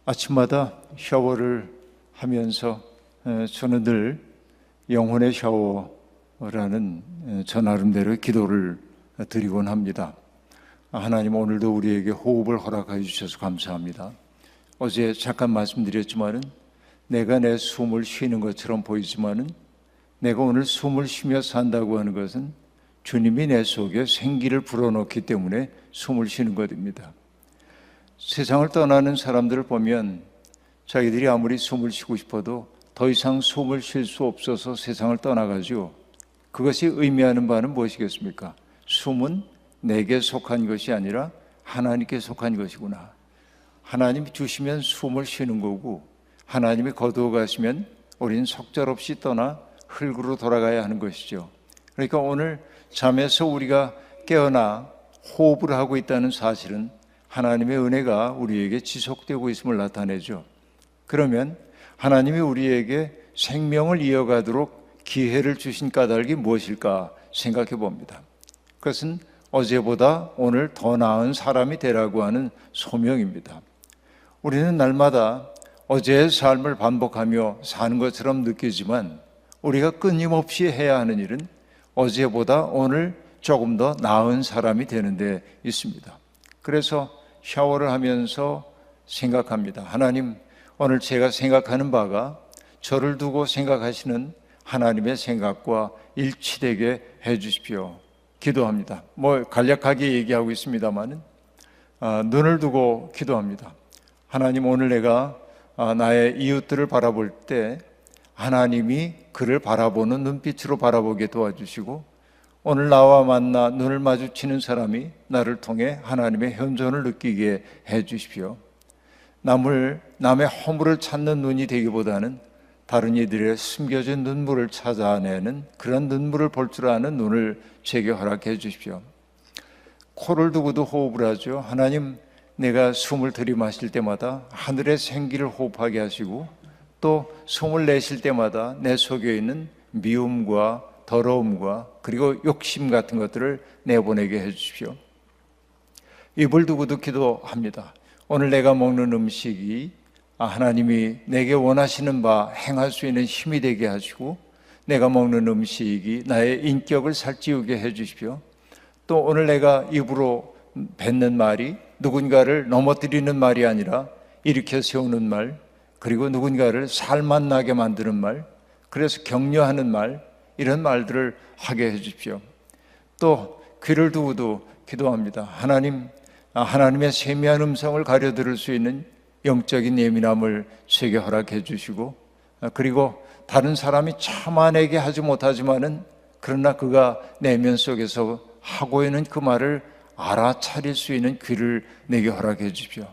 아침마다 샤워를 하면서 저는 늘 영혼의 샤워라는 저 나름대로의 기도를 드리곤 합니다. 하나님, 오늘도 우리에게 호흡을 허락해 주셔서 감사합니다. 어제 잠깐 말씀드렸지만은 내가 내 숨을 쉬는 것처럼 보이지만은 내가 오늘 숨을 쉬며 산다고 하는 것은 주님이 내 속에 생기를 불어넣기 때문에 숨을 쉬는 것입니다. 세상을 떠나는 사람들을 보면 자기들이 아무리 숨을 쉬고 싶어도 더 이상 숨을 쉴 수 없어서 세상을 떠나가지고, 그것이 의미하는 바는 무엇이겠습니까? 숨은 내게 속한 것이 아니라 하나님께 속한 것이구나. 하나님이 주시면 숨을 쉬는 거고, 하나님이 거두어 가시면 우리는 속절없이 떠나 흙으로 돌아가야 하는 것이죠. 그러니까 오늘 잠에서 우리가 깨어나 호흡을 하고 있다는 사실은 하나님의 은혜가 우리에게 지속되고 있음을 나타내죠. 그러면 하나님이 우리에게 생명을 이어가도록 기회를 주신 까닭이 무엇일까 생각해 봅니다. 그것은 어제보다 오늘 더 나은 사람이 되라고 하는 소명입니다. 우리는 날마다 어제의 삶을 반복하며 사는 것처럼 느끼지만 우리가 끊임없이 해야 하는 일은 어제보다 오늘 조금 더 나은 사람이 되는 데 있습니다. 그래서 샤워를 하면서 생각합니다. 하나님, 오늘 제가 생각하는 바가 저를 두고 생각하시는 하나님의 생각과 일치되게 해 주십시오. 기도합니다. 간략하게 얘기하고 있습니다만은 눈을 두고 기도합니다. 하나님, 오늘 내가 나의 이웃들을 바라볼 때 하나님이 그를 바라보는 눈빛으로 바라보게 도와주시고, 오늘 나와 만나 눈을 마주치는 사람이 나를 통해 하나님의 현존을 느끼게 해 주십시오. 남의 허물을 찾는 눈이 되기보다는 다른 이들의 숨겨진 눈물을 찾아내는 그런 눈물을 볼 줄 아는 눈을 제게 허락해 주십시오. 코를 두고도 호흡을 하죠. 하나님, 내가 숨을 들이마실 때마다 하늘의 생기를 호흡하게 하시고, 또 숨을 내쉴 때마다 내 속에 있는 미움과 더러움과 그리고 욕심 같은 것들을 내보내게 해 주십시오. 입을 두고도 기도합니다. 오늘 내가 먹는 음식이 하나님이 내게 원하시는 바 행할 수 있는 힘이 되게 하시고, 내가 먹는 음식이 나의 인격을 살찌우게 해 주십시오. 또 오늘 내가 입으로 뱉는 말이 누군가를 넘어뜨리는 말이 아니라 일으켜 세우는 말, 그리고 누군가를 살맛나게 만드는 말, 그래서 격려하는 말, 이런 말들을 하게 해 주십시오. 또 귀를 두고도 기도합니다. 하나님, 하나님의 세미한 음성을 가려 들을 수 있는 영적인 예민함을 제게 허락해 주시고, 그리고 다른 사람이 참아내게 하지 못하지만은 그러나 그가 내면 속에서 하고 있는 그 말을 알아차릴 수 있는 귀를 내게 허락해 주십시오.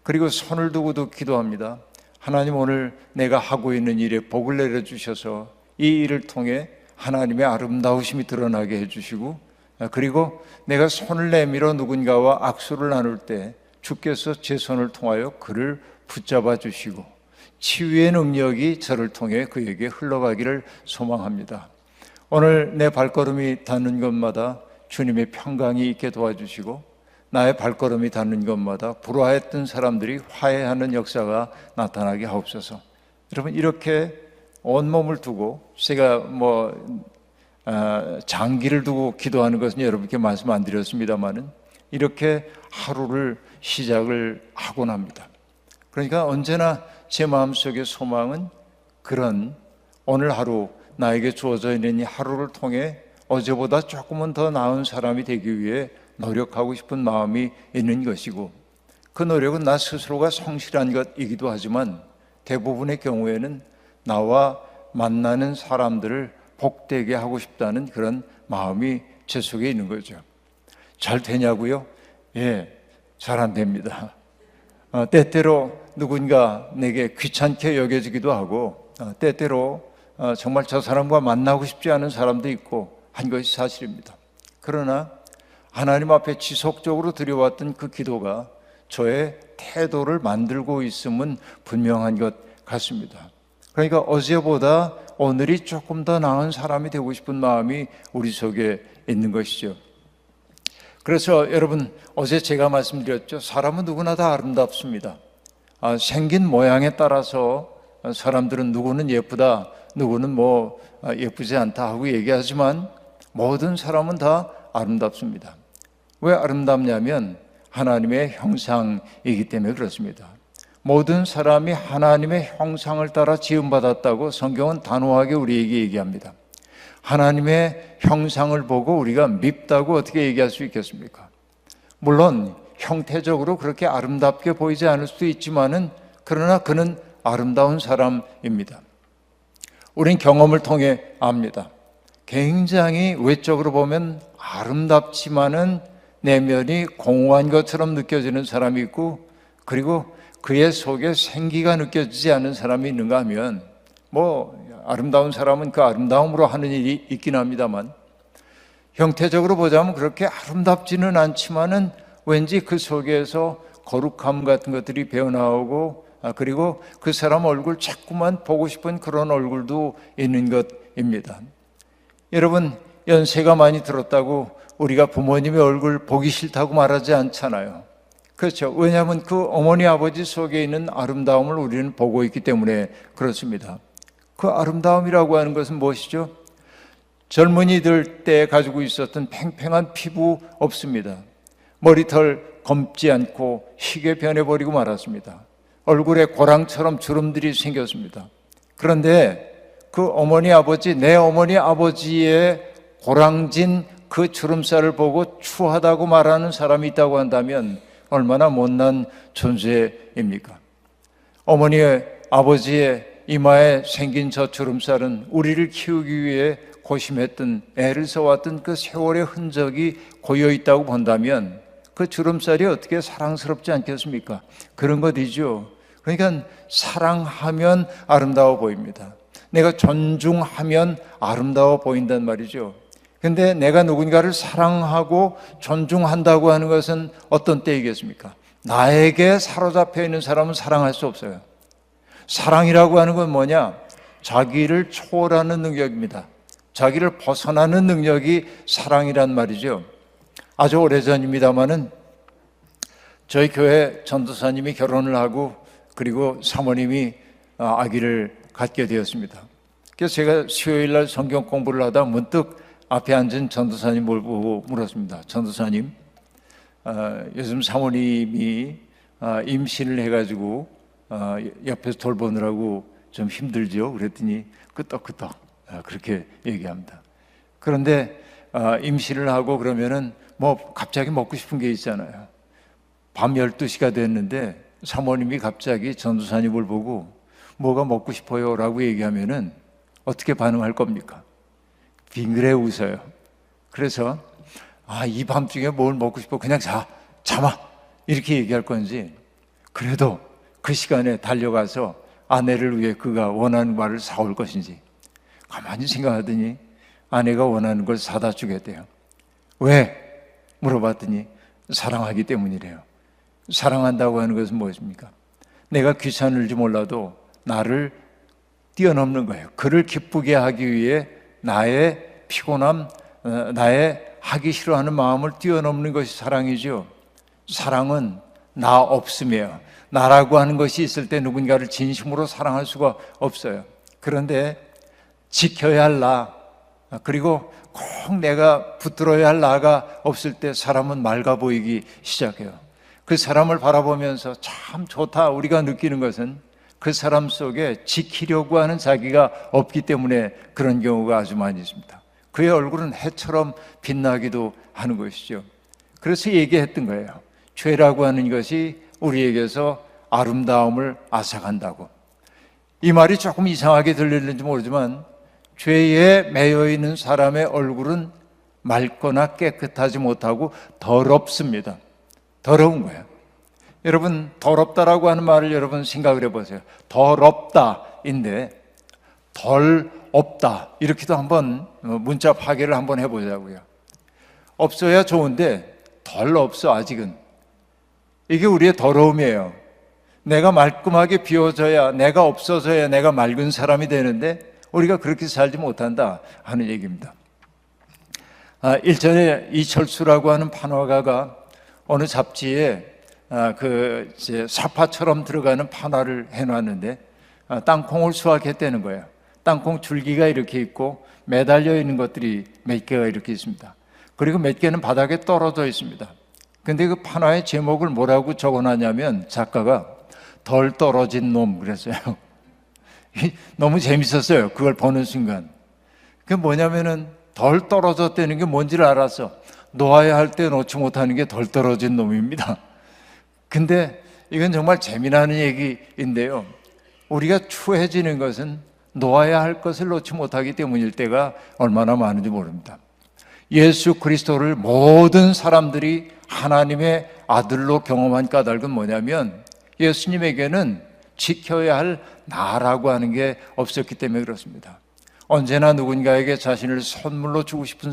그리고 손을 두고도 기도합니다. 하나님, 오늘 내가 하고 있는 일에 복을 내려주셔서 이 일을 통해 하나님의 아름다우심이 드러나게 해주시고, 그리고 내가 손을 내밀어 누군가와 악수를 나눌 때 주께서 제 손을 통하여 그를 붙잡아 주시고 치유의 능력이 저를 통해 그에게 흘러가기를 소망합니다. 오늘 내 발걸음이 닿는 것마다 주님의 평강이 있게 도와주시고, 나의 발걸음이 닿는 것마다 불화했던 사람들이 화해하는 역사가 나타나게 하옵소서. 여러분, 이렇게 온몸을 두고, 제가 장기를 두고 기도하는 것은 여러분께 말씀 안 드렸습니다만은 이렇게 하루를 시작을 하곤 합니다. 그러니까 언제나 제 마음속의 소망은 그런 오늘 하루 나에게 주어져 있는 이 하루를 통해 어제보다 조금은 더 나은 사람이 되기 위해 노력하고 싶은 마음이 있는 것이고, 그 노력은 나 스스로가 성실한 것이기도 하지만 대부분의 경우에는 나와 만나는 사람들을 복되게 하고 싶다는 그런 마음이 제 속에 있는 거죠. 잘 되냐고요? 예, 잘 안 됩니다. 때때로 누군가 내게 귀찮게 여겨지기도 하고, 때때로 정말 저 사람과 만나고 싶지 않은 사람도 있고 한 것이 사실입니다. 그러나 하나님 앞에 지속적으로 드려왔던 그 기도가 저의 태도를 만들고 있음은 분명한 것 같습니다. 그러니까 어제보다 오늘이 조금 더 나은 사람이 되고 싶은 마음이 우리 속에 있는 것이죠. 그래서 여러분, 어제 제가 말씀드렸죠. 사람은 누구나 다 아름답습니다. 생긴 모양에 따라서 사람들은 누구는 예쁘다, 누구는 예쁘지 않다 하고 얘기하지만 모든 사람은 다 아름답습니다. 왜 아름답냐면 하나님의 형상이기 때문에 그렇습니다. 모든 사람이 하나님의 형상을 따라 지음받았다고 성경은 단호하게 우리에게 얘기합니다. 하나님의 형상을 보고 우리가 밉다고 어떻게 얘기할 수 있겠습니까? 물론 형태적으로 그렇게 아름답게 보이지 않을 수도 있지만은 그러나 그는 아름다운 사람입니다. 우린 경험을 통해 압니다. 굉장히 외적으로 보면 아름답지만은 내면이 공허한 것처럼 느껴지는 사람이 있고, 그리고 그의 속에 생기가 느껴지지 않는 사람이 있는가 하면 아름다운 사람은 그 아름다움으로 하는 일이 있긴 합니다만 형태적으로 보자면 그렇게 아름답지는 않지만은 왠지 그 속에서 거룩함 같은 것들이 배어나오고, 그리고 그 사람 얼굴 자꾸만 보고 싶은 그런 얼굴도 있는 것입니다. 여러분, 연세가 많이 들었다고 우리가 부모님의 얼굴 보기 싫다고 말하지 않잖아요. 그렇죠. 왜냐하면 그 어머니 아버지 속에 있는 아름다움을 우리는 보고 있기 때문에 그렇습니다. 그 아름다움이라고 하는 것은 무엇이죠? 젊은이들 때 가지고 있었던 팽팽한 피부 없습니다. 머리털 검지 않고 희게 변해버리고 말았습니다. 얼굴에 고랑처럼 주름들이 생겼습니다. 그런데 그 어머니 아버지, 내 어머니 아버지의 고랑진 그 주름살을 보고 추하다고 말하는 사람이 있다고 한다면 얼마나 못난 존재입니까? 어머니의 아버지의 이마에 생긴 저 주름살은 우리를 키우기 위해 고심했던, 애를 써왔던 그 세월의 흔적이 고여 있다고 본다면 그 주름살이 어떻게 사랑스럽지 않겠습니까? 그런 것이죠. 그러니까 사랑하면 아름다워 보입니다. 내가 존중하면 아름다워 보인단 말이죠. 근데 내가 누군가를 사랑하고 존중한다고 하는 것은 어떤 때이겠습니까? 나에게 사로잡혀 있는 사람은 사랑할 수 없어요. 사랑이라고 하는 건 뭐냐? 자기를 초월하는 능력입니다. 자기를 벗어나는 능력이 사랑이란 말이죠. 아주 오래전입니다마는 저희 교회 전도사님이 결혼을 하고 그리고 사모님이 아기를 갖게 되었습니다. 그래서 제가 수요일 날 성경 공부를 하다 문득 앞에 앉은 전도사님을 보고 물었습니다. 전도사님, 요즘 사모님이 임신을 해가지고 옆에서 돌보느라고 좀 힘들죠? 그랬더니 끄떡끄떡 그렇게 얘기합니다. 그런데 임신을 하고 그러면은 갑자기 먹고 싶은 게 있잖아요. 밤 12시가 됐는데 사모님이 갑자기 전도사님을 보고 뭐가 먹고 싶어요? 라고 얘기하면은 어떻게 반응할 겁니까? 빙그레 웃어요. 그래서 이 밤중에 뭘 먹고 싶어? 그냥 참아 이렇게 얘기할 건지, 그래도 그 시간에 달려가서 아내를 위해 그가 원하는 말을 사올 것인지 가만히 생각하더니 아내가 원하는 걸 사다 주게 돼요. 왜? 물어봤더니 사랑하기 때문이래요. 사랑한다고 하는 것은 무엇입니까? 내가 귀찮을지 몰라도 나를 뛰어넘는 거예요. 그를 기쁘게 하기 위해 나의 피곤함, 나의 하기 싫어하는 마음을 뛰어넘는 것이 사랑이죠. 사랑은 나 없음이에요. 나라고 하는 것이 있을 때 누군가를 진심으로 사랑할 수가 없어요. 그런데 지켜야 할 나, 그리고 꼭 내가 붙들어야 할 나가 없을 때 사람은 맑아 보이기 시작해요. 그 사람을 바라보면서 참 좋다 우리가 느끼는 것은 그 사람 속에 지키려고 하는 자기가 없기 때문에 그런 경우가 아주 많이 있습니다. 그의 얼굴은 해처럼 빛나기도 하는 것이죠. 그래서 얘기했던 거예요. 죄라고 하는 것이 우리에게서 아름다움을 앗아간다고. 이 말이 조금 이상하게 들리는지 모르지만 죄에 매여 있는 사람의 얼굴은 맑거나 깨끗하지 못하고 더럽습니다. 더러운 거예요. 여러분, 더럽다라고 하는 말을 여러분 생각을 해보세요. 더럽다인데 덜 없다 이렇게도 한번 문자 파괴를 한번 해보자고요. 없어야 좋은데 덜 없어 아직은. 이게 우리의 더러움이에요. 내가 말끔하게 비워져야, 내가 없어져야 내가 맑은 사람이 되는데 우리가 그렇게 살지 못한다 하는 얘기입니다. 일전에 이철수라고 하는 판화가가 어느 잡지에 사파처럼 들어가는 판화를 해놨는데 땅콩을 수확했다는 거예요. 땅콩 줄기가 이렇게 있고 매달려 있는 것들이 몇 개가 이렇게 있습니다. 그리고 몇 개는 바닥에 떨어져 있습니다. 근데 그 판화의 제목을 뭐라고 적어놨냐면 작가가 덜 떨어진 놈 그랬어요. 너무 재밌었어요. 그걸 보는 순간. 그게 뭐냐면은 덜 떨어졌다는 게 뭔지를 알았어. 놓아야 할 때 놓지 못하는 게 덜 떨어진 놈입니다. 근데 이건 정말 재미나는 얘기인데요. 우리가 추해지는 것은 놓아야 할 것을 놓지 못하기 때문일 때가 얼마나 많은지 모릅니다. 예수 그리스도를 모든 사람들이 하나님의 아들로 경험한 까닭은 뭐냐면 예수님에게는 지켜야 할 나라고 하는 게 없었기 때문에 그렇습니다. 언제나 누군가에게 자신을 선물로 주고 싶은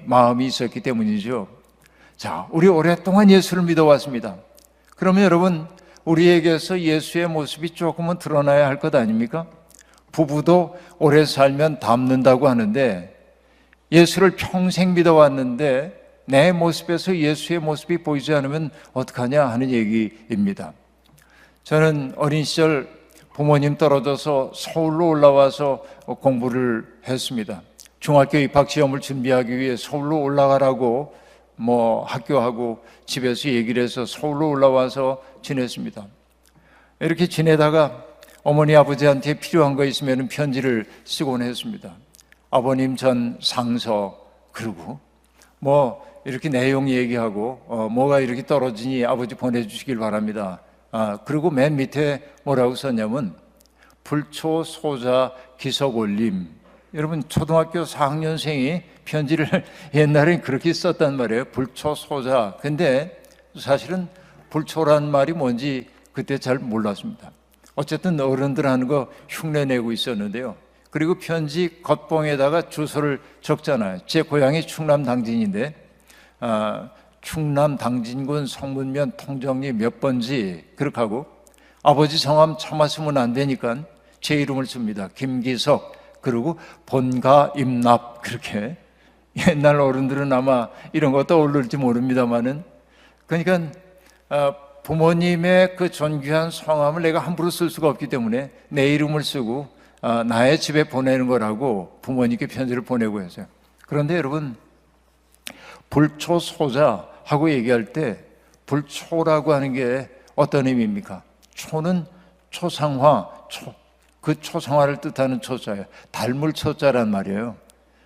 마음이 있었기 때문이죠. 자, 우리 오랫동안 예수를 믿어왔습니다. 그러면 여러분, 우리에게서 예수의 모습이 조금은 드러나야 할 것 아닙니까? 부부도 오래 살면 닮는다고 하는데 예수를 평생 믿어왔는데 내 모습에서 예수의 모습이 보이지 않으면 어떡하냐 하는 얘기입니다. 저는 어린 시절 부모님 떨어져서 서울로 올라와서 공부를 했습니다. 중학교 입학시험을 준비하기 위해 서울로 올라가라고 학교하고 집에서 얘기를 해서 서울로 올라와서 지냈습니다. 이렇게 지내다가 어머니 아버지한테 필요한 거 있으면 편지를 쓰곤 했습니다. 아버님 전 상서 그러고 이렇게 내용 얘기하고 뭐가 이렇게 떨어지니 아버지 보내주시길 바랍니다. 그리고 맨 밑에 뭐라고 썼냐면 불초소자 기석올림. 여러분 초등학교 4학년생이 편지를 옛날엔 그렇게 썼단 말이에요. 불초소자. 근데 사실은 불초란 말이 뭔지 그때 잘 몰랐습니다. 어쨌든 어른들 하는 거 흉내내고 있었는데요. 그리고 편지 겉봉에다가 주소를 적잖아요. 제 고향이 충남 당진인데 충남 당진군 성문면 통정리 몇 번지 그렇게 하고 아버지 성함 차마 쓰면 안 되니까 제 이름을 씁니다. 김기석. 그리고 본가 임납. 그렇게 옛날 어른들은 아마 이런 거 떠올릴지 모릅니다만은 그러니까 부모님의 그 존귀한 성함을 내가 함부로 쓸 수가 없기 때문에 내 이름을 쓰고 나의 집에 보내는 거라고 부모님께 편지를 보내고 했어요. 그런데 여러분 불초소자 하고 얘기할 때 불초라고 하는 게 어떤 의미입니까? 초는 초상화, 그 초상화를 뜻하는 초자예요. 닮을 초자란 말이에요.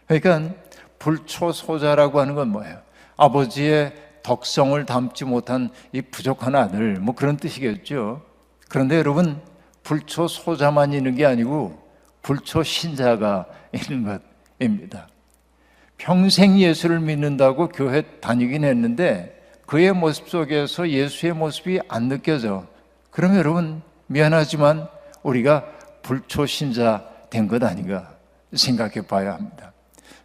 그러니까 불초소자라고 하는 건 뭐예요? 아버지의 덕성을 담지 못한 이 부족한 아들, 그런 뜻이겠죠. 그런데 여러분 불초소자만 있는 게 아니고 불초신자가 있는 것입니다. 평생 예수를 믿는다고 교회 다니긴 했는데 그의 모습 속에서 예수의 모습이 안 느껴져. 그러면 여러분 미안하지만 우리가 불초신자 된 것 아닌가 생각해 봐야 합니다.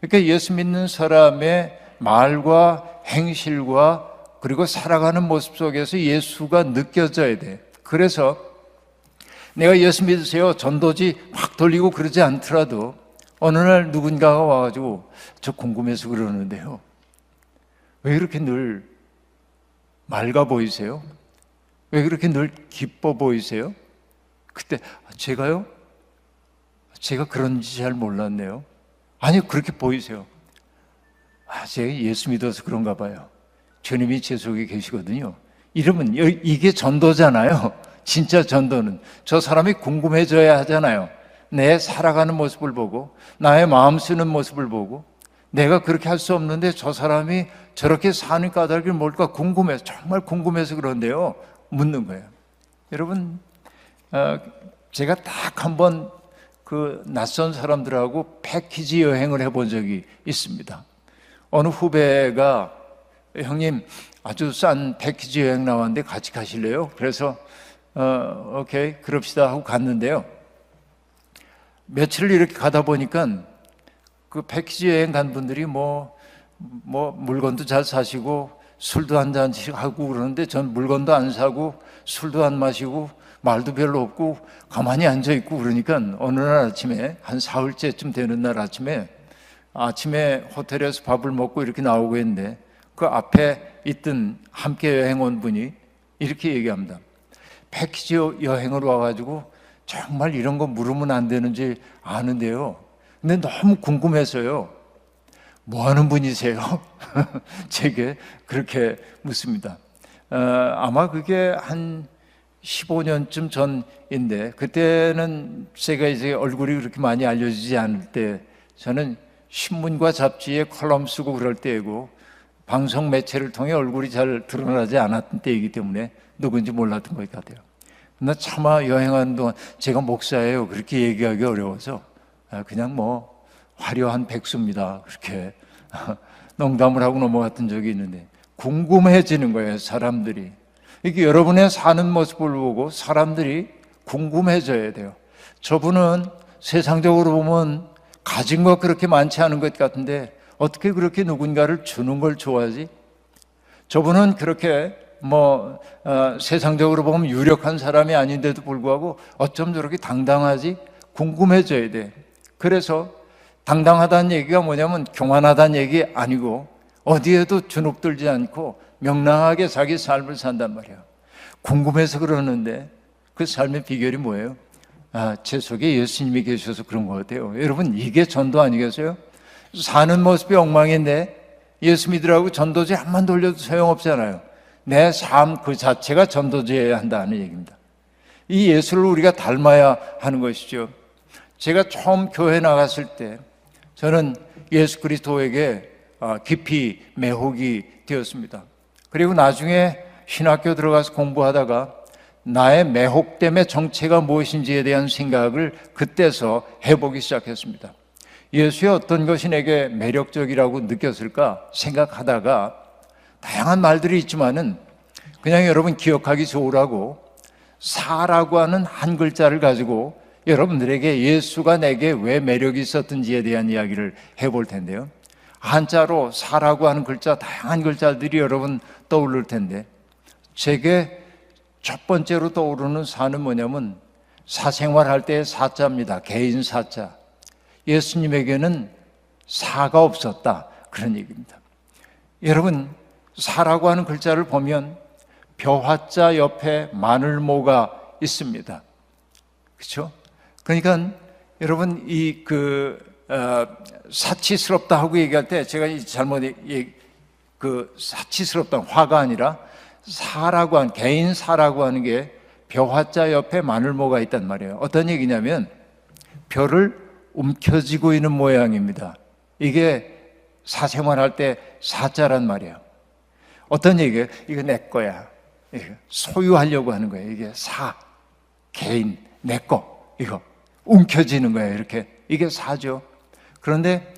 그러니까 예수 믿는 사람의 말과 행실과 그리고 살아가는 모습 속에서 예수가 느껴져야 돼. 그래서 내가 예수 믿으세요 전도지 막 돌리고 그러지 않더라도 어느 날 누군가가 와가지고 저 궁금해서 그러는데요. 왜 그렇게 늘 맑아 보이세요? 왜 그렇게 늘 기뻐 보이세요? 그때 제가요? 제가 그런지 잘 몰랐네요. 아니 그렇게 보이세요. 제가 예수 믿어서 그런가 봐요. 주님이 제 속에 계시거든요. 이러면 이게 전도잖아요. 진짜 전도는 저 사람이 궁금해져야 하잖아요. 내 살아가는 모습을 보고 나의 마음 쓰는 모습을 보고 내가 그렇게 할 수 없는데 저 사람이 저렇게 사는 까닭이 뭘까 궁금해서 정말 궁금해서 그런데요. 묻는 거예요. 여러분 제가 딱 한번 그 낯선 사람들하고 패키지 여행을 해본 적이 있습니다. 어느 후배가 형님 아주 싼 패키지 여행 나왔는데 같이 가실래요? 그래서 오케이 그럽시다 하고 갔는데요. 며칠을 이렇게 가다 보니까 그 패키지 여행 간 분들이 물건도 잘 사시고 술도 한 잔씩 하고 그러는데 전 물건도 안 사고 술도 안 마시고 말도 별로 없고 가만히 앉아 있고 그러니까 어느 날 아침에 한 사흘째쯤 되는 날 아침에 아침에 호텔에서 밥을 먹고 이렇게 나오고 했는데 그 앞에 있던 함께 여행 온 분이 이렇게 얘기합니다. 패키지 여행으로 와가지고 정말 이런 거 물으면 안 되는지 아는데요. 근데 너무 궁금해서요. 뭐 하는 분이세요? 제게 그렇게 묻습니다. 아마 그게 한 15년쯤 전인데, 그때는 제가 이제 얼굴이 그렇게 많이 알려지지 않을 때, 저는 신문과 잡지에 컬럼 쓰고 그럴 때이고, 방송 매체를 통해 얼굴이 잘 드러나지 않았던 때이기 때문에 누군지 몰랐던 것 같아요. 나 차마 여행하는 동안 제가 목사예요 그렇게 얘기하기 어려워서 그냥 뭐 화려한 백수입니다 그렇게 농담을 하고 넘어갔던 적이 있는데, 궁금해지는 거예요. 사람들이 이게 여러분의 사는 모습을 보고 사람들이 궁금해져야 돼요. 저분은 세상적으로 보면 가진 거 그렇게 많지 않은 것 같은데 어떻게 그렇게 누군가를 주는 걸 좋아하지? 저분은 그렇게 세상적으로 보면 유력한 사람이 아닌데도 불구하고 어쩜 저렇게 당당하지? 궁금해져야 돼. 그래서 당당하다는 얘기가 뭐냐면 교만하다는 얘기 아니고 어디에도 주눅들지 않고 명랑하게 자기 삶을 산단 말이야. 궁금해서 그러는데 그 삶의 비결이 뭐예요? 제 속에 예수님이 계셔서 그런 것 같아요. 여러분, 이게 전도 아니겠어요? 사는 모습이 엉망인데 예수 믿으라고 전도지 한번 돌려도 소용없잖아요. 내 삶 그 자체가 전도지어야 한다는 얘기입니다. 이 예수를 우리가 닮아야 하는 것이죠. 제가 처음 교회 나갔을 때 저는 예수 그리스도에게 깊이 매혹이 되었습니다. 그리고 나중에 신학교 들어가서 공부하다가 나의 매혹됨의 정체가 무엇인지에 대한 생각을 그때서 해보기 시작했습니다. 예수의 어떤 것이 내게 매력적이라고 느꼈을까 생각하다가 다양한 말들이 있지만은 그냥 여러분 기억하기 좋으라고 사라고 하는 한 글자를 가지고 여러분들에게 예수가 내게 왜 매력이 있었던지에 대한 이야기를 해볼 텐데요. 한자로 사라고 하는 글자, 다양한 글자들이 여러분 떠오를 텐데 제게 첫 번째로 떠오르는 사는 뭐냐면 사생활할 때의 사자입니다. 개인 사자. 예수님에게는 사가 없었다, 그런 얘기입니다. 여러분, 사라고 하는 글자를 보면 벼화자 옆에 마늘모가 있습니다. 그렇죠? 그러니까 여러분 사치스럽다 하고 얘기할 때 제가 사치스럽다 화가 아니라 사라고 하는 개인 사라고 하는 게 벼화자 옆에 마늘모가 있단 말이에요. 어떤 얘기냐면 벼를 움켜쥐고 있는 모양입니다. 이게 사생활할 때 사자란 말이에요. 어떤 얘기예요? 이거 내 거야. 소유하려고 하는 거예요. 이게 개인, 내 거, 이거 움켜쥐는 거예요. 이렇게 이게 사죠. 그런데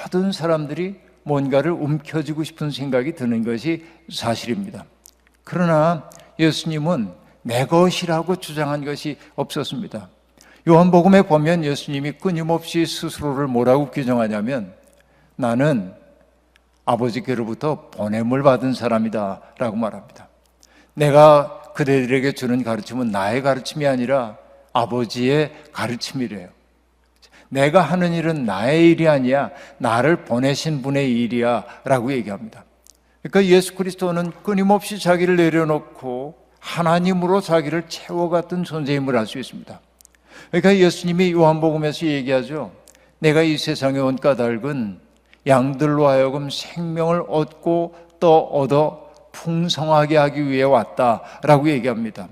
모든 사람들이 뭔가를 움켜쥐고 싶은 생각이 드는 것이 사실입니다. 그러나 예수님은 내 것이라고 주장한 것이 없었습니다. 요한복음에 보면 예수님이 끊임없이 스스로를 뭐라고 규정하냐면 나는 아버지께로부터 보냄을 받은 사람이다 라고 말합니다. 내가 그대들에게 주는 가르침은 나의 가르침이 아니라 아버지의 가르침이래요. 내가 하는 일은 나의 일이 아니야, 나를 보내신 분의 일이야 라고 얘기합니다. 그러니까 예수 그리스도는 끊임없이 자기를 내려놓고 하나님으로 자기를 채워갔던 존재임을 알 수 있습니다. 그러니까 예수님이 요한복음에서 얘기하죠. 내가 이 세상에 온 까닭은 양들로 하여금 생명을 얻고 또 얻어 풍성하게 하기 위해 왔다라고 얘기합니다.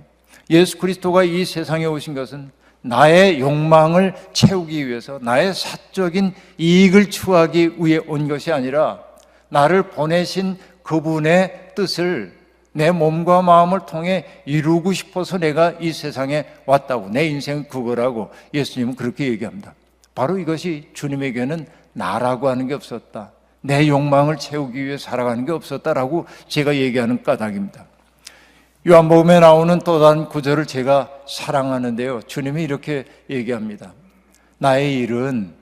예수 그리스도가 이 세상에 오신 것은 나의 욕망을 채우기 위해서, 나의 사적인 이익을 추구하기 위해 온 것이 아니라 나를 보내신 그분의 뜻을 내 몸과 마음을 통해 이루고 싶어서 내가 이 세상에 왔다고, 내 인생은 그거라고 예수님은 그렇게 얘기합니다. 바로 이것이 주님에게는 나라고 하는 게 없었다, 내 욕망을 채우기 위해 살아가는 게 없었다라고 제가 얘기하는 까닭입니다. 요한복음에 나오는 또 다른 구절을 제가 사랑하는데요, 주님이 이렇게 얘기합니다. 나의 일은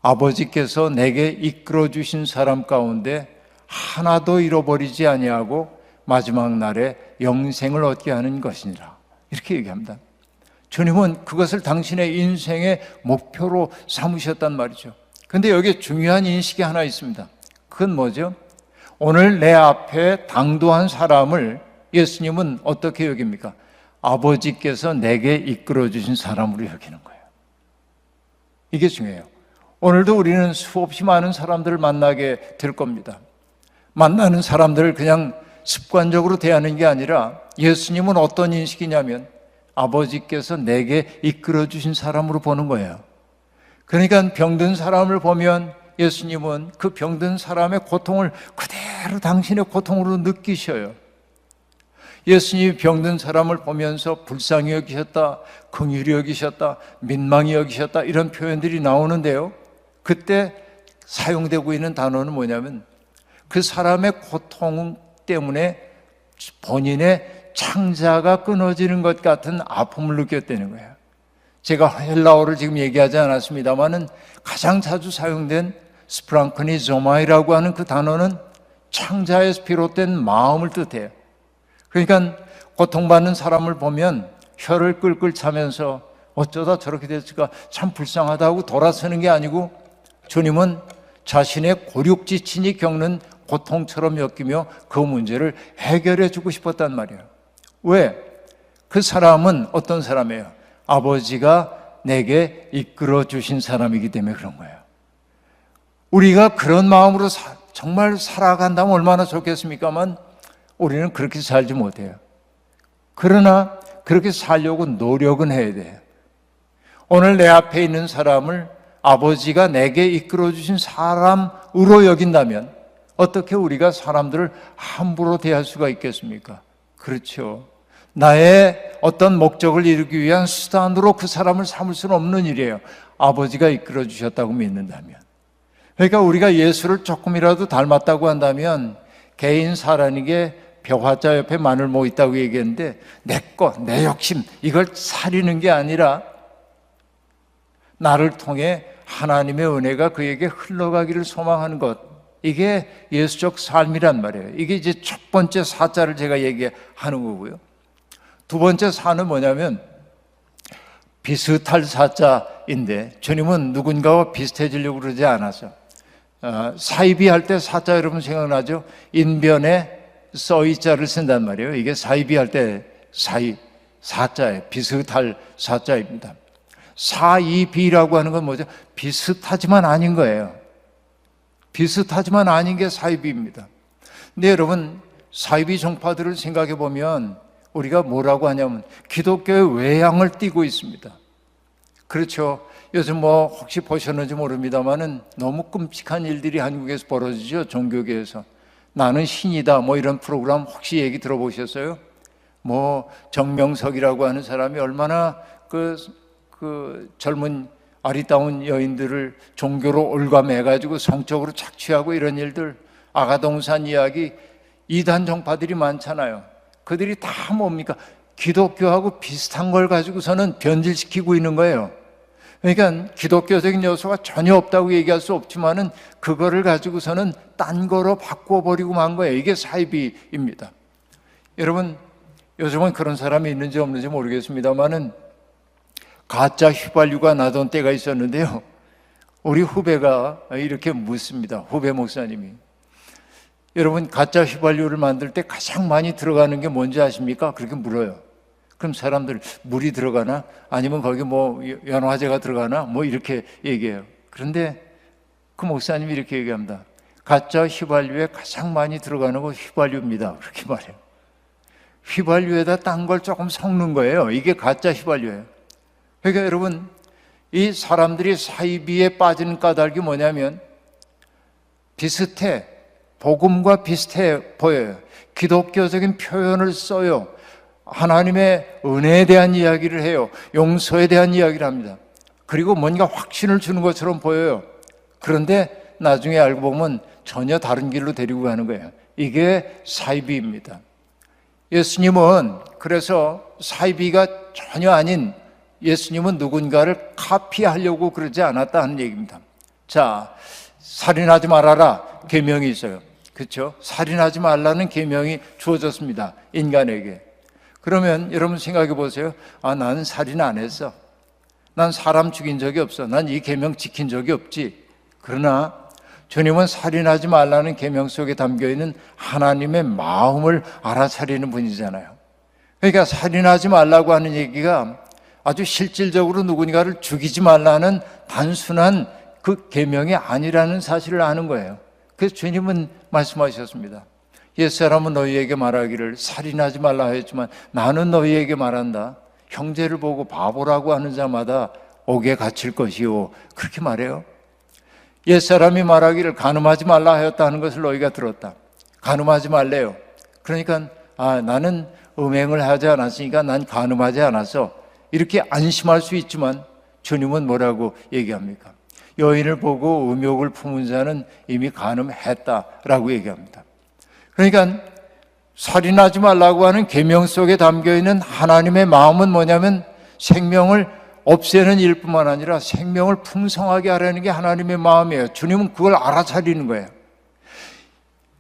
아버지께서 내게 이끌어 주신 사람 가운데 하나도 잃어버리지 아니하고 마지막 날에 영생을 얻게 하는 것이니라, 이렇게 얘기합니다. 주님은 그것을 당신의 인생의 목표로 삼으셨단 말이죠. 근데 여기에 중요한 인식이 하나 있습니다. 그건 뭐죠? 오늘 내 앞에 당도한 사람을 예수님은 어떻게 여깁니까? 아버지께서 내게 이끌어 주신 사람으로 여기는 거예요. 이게 중요해요. 오늘도 우리는 수없이 많은 사람들을 만나게 될 겁니다. 만나는 사람들을 그냥 습관적으로 대하는 게 아니라 예수님은 어떤 인식이냐면 아버지께서 내게 이끌어 주신 사람으로 보는 거예요. 그러니까 병든 사람을 보면 예수님은 그 병든 사람의 고통을 그대로 당신의 고통으로 느끼셔요. 예수님이 병든 사람을 보면서 불쌍히 여기셨다, 긍휼히 여기셨다, 민망히 여기셨다 이런 표현들이 나오는데요. 그때 사용되고 있는 단어는 뭐냐면 그 사람의 고통 때문에 본인의 창자가 끊어지는 것 같은 아픔을 느꼈다는 거예요. 제가 헬라어를 지금 얘기하지 않았습니다만은 가장 자주 사용된 스프랑크니조마이라고 하는 그 단어는 창자에서 비롯된 마음을 뜻해요. 그러니까 고통받는 사람을 보면 혀를 끌끌 차면서 어쩌다 저렇게 됐을까 참 불쌍하다고 돌아서는 게 아니고 주님은 자신의 고륙지친이 겪는 고통처럼 여기며 그 문제를 해결해 주고 싶었단 말이에요. 왜? 그 사람은 어떤 사람이에요? 아버지가 내게 이끌어 주신 사람이기 때문에 그런 거예요. 우리가 그런 마음으로 정말 살아간다면 얼마나 좋겠습니까만 우리는 그렇게 살지 못해요. 그러나 그렇게 살려고 노력은 해야 돼요. 오늘 내 앞에 있는 사람을 아버지가 내게 이끌어 주신 사람으로 여긴다면 어떻게 우리가 사람들을 함부로 대할 수가 있겠습니까? 그렇죠. 나의 어떤 목적을 이루기 위한 수단으로 그 사람을 삼을 수는 없는 일이에요. 아버지가 이끌어 주셨다고 믿는다면. 그러니까 우리가 예수를 조금이라도 닮았다고 한다면 개인 사랑에게 벼화자 옆에 마늘 모 있다고 얘기했는데 내 욕심 이걸 사리는 게 아니라 나를 통해 하나님의 은혜가 그에게 흘러가기를 소망하는 것, 이게 예수적 삶이란 말이에요. 이게 이제 첫 번째 사자를 제가 얘기하는 거고요. 두 번째 사는 뭐냐면 비슷할 사자인데 주님은 누군가와 비슷해지려고 그러지 않았어요. 사이비 할 때 사자 여러분 생각나죠? 인변에 써이자를 쓴단 말이에요. 이게 사이비 할 때 사자예요. 비슷할 사자입니다. 사이비라고 하는 건 뭐죠? 비슷하지만 아닌 거예요. 비슷하지만 아닌 게 사이비입니다. 근데 여러분 사이비 종파들을 생각해 보면 우리가 뭐라고 하냐면 기독교의 외양을 띠고 있습니다. 그렇죠. 요즘 뭐 혹시 보셨는지 모릅니다만은 너무 끔찍한 일들이 한국에서 벌어지죠. 종교계에서. 나는 신이다 뭐 이런 프로그램 혹시 얘기 들어보셨어요? 뭐 정명석이라고 하는 사람이 얼마나 그 젊은 아리따운 여인들을 종교로 올가매가지고 성적으로 착취하고 이런 일들, 아가동산 이야기, 이단 종파들이 많잖아요. 그들이 다 뭡니까? 기독교하고 비슷한 걸 가지고서는 변질시키고 있는 거예요. 그러니까 기독교적인 요소가 전혀 없다고 얘기할 수 없지만은 그거를 가지고서는 딴 거로 바꿔버리고 만 거예요. 이게 사이비입니다. 여러분, 요즘은 그런 사람이 있는지 없는지 모르겠습니다만은 가짜 휘발유가 나던 때가 있었는데요. 우리 후배가 이렇게 묻습니다. 후배 목사님이. 여러분, 가짜 휘발유를 만들 때 가장 많이 들어가는 게 뭔지 아십니까? 그렇게 물어요. 그럼 사람들 물이 들어가나? 아니면 거기 뭐 연화제가 들어가나? 뭐 이렇게 얘기해요. 그런데 그 목사님이 이렇게 얘기합니다. 가짜 휘발유에 가장 많이 들어가는 거 휘발유입니다. 그렇게 말해요. 휘발유에다 딴 걸 조금 섞는 거예요. 이게 가짜 휘발유예요. 그러니까 여러분, 이 사람들이 사이비에 빠지는 까닭이 뭐냐면 비슷해. 복음과 비슷해 보여요. 기독교적인 표현을 써요. 하나님의 은혜에 대한 이야기를 해요. 용서에 대한 이야기를 합니다. 그리고 뭔가 확신을 주는 것처럼 보여요. 그런데 나중에 알고 보면 전혀 다른 길로 데리고 가는 거예요. 이게 사이비입니다. 예수님은 그래서 사이비가 전혀 아닌, 예수님은 누군가를 카피하려고 그러지 않았다 하는 얘기입니다. 자, 살인하지 말아라 계명이 있어요. 그렇죠? 살인하지 말라는 계명이 주어졌습니다. 인간에게. 그러면 여러분 생각해 보세요. 나는 살인 안 했어. 난 사람 죽인 적이 없어. 난 이 계명 지킨 적이 없지. 그러나 주님은 살인하지 말라는 계명 속에 담겨있는 하나님의 마음을 알아차리는 분이잖아요. 그러니까 살인하지 말라고 하는 얘기가 아주 실질적으로 누군가를 죽이지 말라는 단순한 그 계명이 아니라는 사실을 아는 거예요. 그래서 주님은 말씀하셨습니다. 옛사람은 너희에게 말하기를 살인하지 말라 했지만 나는 너희에게 말한다. 형제를 보고 바보라고 하는 자마다 옥에 갇힐 것이요. 그렇게 말해요. 옛사람이 말하기를 간음하지 말라 하였다는 것을 너희가 들었다. 간음하지 말래요. 그러니까 나는 음행을 하지 않았으니까 난 간음하지 않아서 이렇게 안심할 수 있지만 주님은 뭐라고 얘기합니까? 여인을 보고 음욕을 품은 자는 이미 간음했다라고 얘기합니다. 그러니까 살인하지 말라고 하는 계명 속에 담겨있는 하나님의 마음은 뭐냐면 생명을 없애는 일뿐만 아니라 생명을 풍성하게 하라는 게 하나님의 마음이에요. 주님은 그걸 알아차리는 거예요.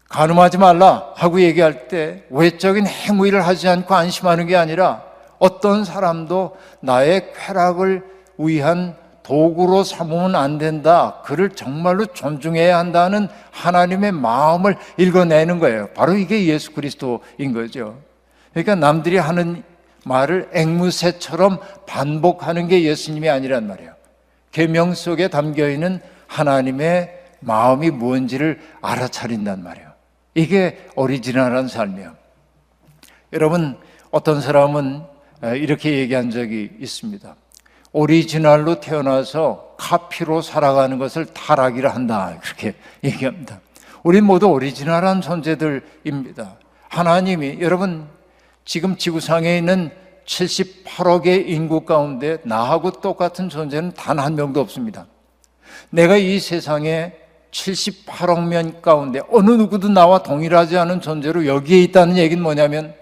간음하지 말라 하고 얘기할 때 외적인 행위를 하지 않고 안심하는 게 아니라 어떤 사람도 나의 쾌락을 위한 도구로 삼으면 안 된다. 그를 정말로 존중해야 한다는 하나님의 마음을 읽어내는 거예요. 바로 이게 예수 그리스도인 거죠. 그러니까 남들이 하는 말을 앵무새처럼 반복하는 게 예수님이 아니란 말이에요. 계명 속에 담겨있는 하나님의 마음이 뭔지를 알아차린단 말이에요. 이게 오리지널한 삶이에요. 여러분, 어떤 사람은 이렇게 얘기한 적이 있습니다. 오리지널로 태어나서 카피로 살아가는 것을 타락이라 한다. 그렇게 얘기합니다. 우리 모두 오리지널한 존재들입니다. 하나님이, 여러분, 지금 지구상에 있는 78억의 인구 가운데 나하고 똑같은 존재는 단 한 명도 없습니다. 내가 이 세상에 78억 명 가운데 어느 누구도 나와 동일하지 않은 존재로 여기에 있다는 얘기는 뭐냐면